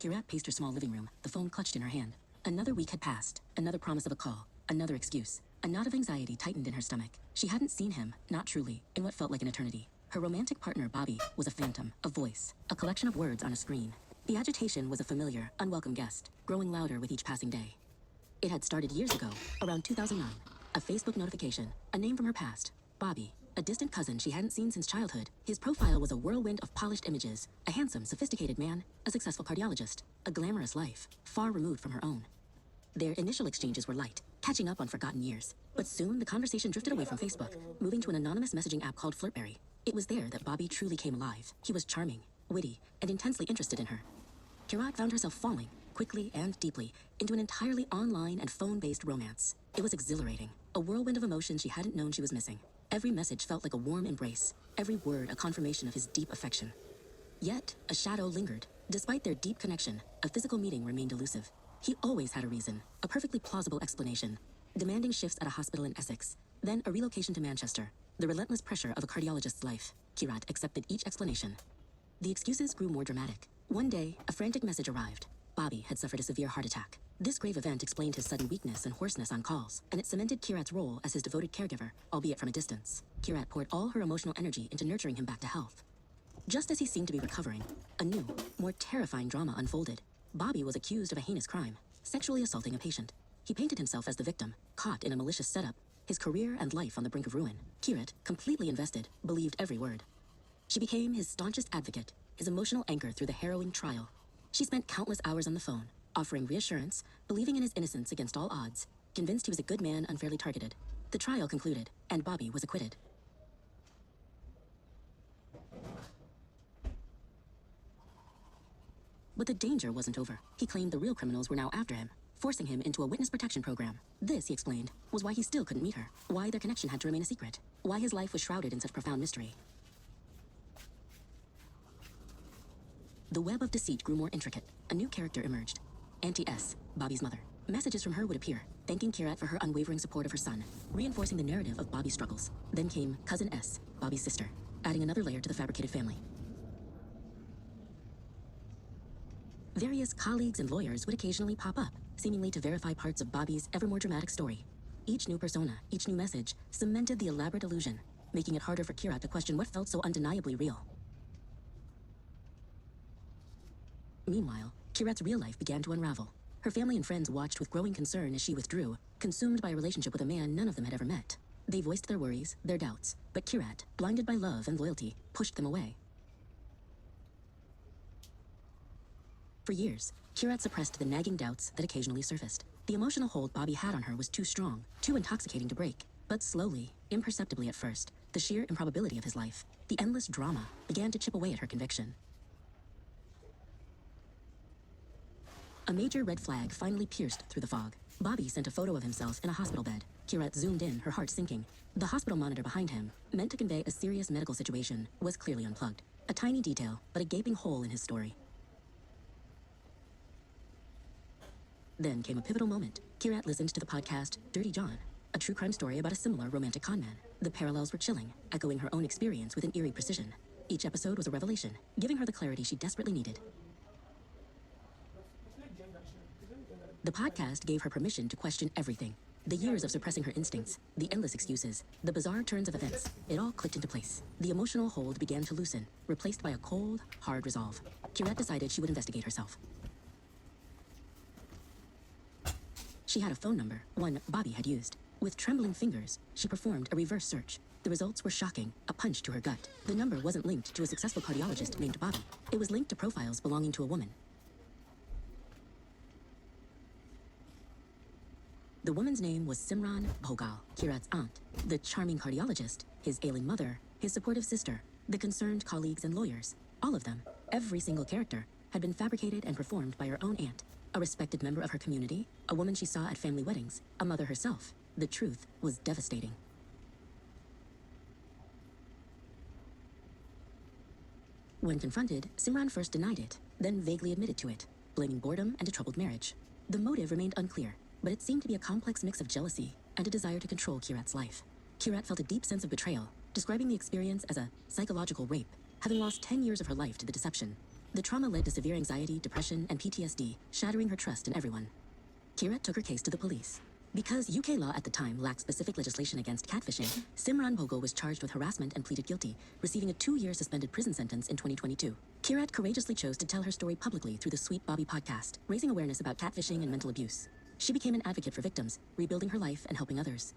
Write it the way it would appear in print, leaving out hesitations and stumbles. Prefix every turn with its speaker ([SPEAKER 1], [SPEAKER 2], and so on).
[SPEAKER 1] Kirat paced her small living room, the phone clutched in her hand. Another week had passed, another promise of a call, another excuse. A knot of anxiety tightened in her stomach. She hadn't seen him, not truly, in what felt like an eternity. Her romantic partner, Bobby, was a phantom, a voice, a collection of words on a screen. The agitation was a familiar, unwelcome guest, growing louder with each passing day. It had started years ago, around 2009. A Facebook notification, a name from her past. Bobby, a distant cousin she hadn't seen since childhood. His profile was a whirlwind of polished images, a handsome, sophisticated man, a successful cardiologist, a glamorous life, far removed from her own. Their initial exchanges were light, catching up on forgotten years. But soon, the conversation drifted away from Facebook, moving to an anonymous messaging app called Flirtberry. It was there that Bobby truly came alive. He was charming, witty, and intensely interested in her. Kirat found herself falling, quickly and deeply, into an entirely online and phone-based romance. It was exhilarating, a whirlwind of emotions she hadn't known she was missing. Every message felt like a warm embrace, every word a confirmation of his deep affection. Yet, a shadow lingered. Despite their deep connection, a physical meeting remained elusive. He always had a reason, a perfectly plausible explanation. Demanding shifts at a hospital in Essex, then a relocation to Manchester. The relentless pressure of a cardiologist's life. Kirat accepted each explanation. The excuses grew more dramatic. One day, a frantic message arrived. Bobby had suffered a severe heart attack. This grave event explained his sudden weakness and hoarseness on calls, and it cemented Kirat's role as his devoted caregiver, albeit from a distance. Kirat poured all her emotional energy into nurturing him back to health. Just as he seemed to be recovering, a new, more terrifying drama unfolded. Bobby was accused of a heinous crime, sexually assaulting a patient. He painted himself as the victim, caught in a malicious setup, his career and life on the brink of ruin. Kirat, completely invested, believed every word. She became his staunchest advocate, his emotional anchor through the harrowing trial. She spent countless hours on the phone, offering reassurance, believing in his innocence against all odds, convinced he was a good man unfairly targeted. The trial concluded, and Bobby was acquitted. But the danger wasn't over. He claimed the real criminals were now after him, forcing him into a witness protection program. This, he explained, was why he still couldn't meet her, why their connection had to remain a secret, why his life was shrouded in such profound mystery. The web of deceit grew more intricate. A new character emerged. Auntie S, Bobby's mother. Messages from her would appear, thanking Kirat for her unwavering support of her son, reinforcing the narrative of Bobby's struggles. Then came Cousin S, Bobby's sister, adding another layer to the fabricated family. Various colleagues and lawyers would occasionally pop up, seemingly to verify parts of Bobby's ever more dramatic story. Each new persona, each new message, cemented the elaborate illusion, making it harder for Kirat to question what felt so undeniably real. Meanwhile, Kirat's real life began to unravel. Her family and friends watched with growing concern as she withdrew, consumed by a relationship with a man none of them had ever met. They voiced their worries, their doubts, but Kirat, blinded by love and loyalty, pushed them away. For years, Kirat suppressed the nagging doubts that occasionally surfaced. The emotional hold Bobby had on her was too strong, too intoxicating to break. But slowly, imperceptibly at first, the sheer improbability of his life, the endless drama, began to chip away at her conviction. A major red flag finally pierced through the fog. Bobby sent a photo of himself in a hospital bed. Kirat zoomed in, her heart sinking. The hospital monitor behind him, meant to convey a serious medical situation, was clearly unplugged. A tiny detail, but a gaping hole in his story. Then came a pivotal moment. Kirat listened to the podcast Dirty John, a true crime story about a similar romantic conman. The parallels were chilling, echoing her own experience with an eerie precision. Each episode was a revelation, giving her the clarity she desperately needed. The podcast gave her permission to question everything. The years of suppressing her instincts, the endless excuses, the bizarre turns of events, it all clicked into place. The emotional hold began to loosen, replaced by a cold, hard resolve. Kirat decided she would investigate herself. She had a phone number, one Bobby had used. With trembling fingers, she performed a reverse search. The results were shocking, a punch to her gut. The number wasn't linked to a successful cardiologist named Bobby. It was linked to profiles belonging to a woman. The woman's name was Simran Bhogal, Kirat's aunt, the charming cardiologist, his ailing mother, his supportive sister, the concerned colleagues and lawyers. All of them, every single character, had been fabricated and performed by her own aunt, a respected member of her community, a woman she saw at family weddings, a mother herself. The truth was devastating. When confronted, Simran first denied it, then vaguely admitted to it, blaming boredom and a troubled marriage. The motive remained unclear, but it seemed to be a complex mix of jealousy and a desire to control Kirat's life. Kirat felt a deep sense of betrayal, describing the experience as a psychological rape, having lost 10 years of her life to the deception. The trauma led to severe anxiety, depression, and PTSD, shattering her trust in everyone. Kirat took her case to the police. Because UK law at the time lacked specific legislation against catfishing, Simran Bhogal was charged with harassment and pleaded guilty, receiving a 2-year suspended prison sentence in 2022. Kirat courageously chose to tell her story publicly through the Sweet Bobby podcast, raising awareness about catfishing and mental abuse. She became an advocate for victims, rebuilding her life and helping others.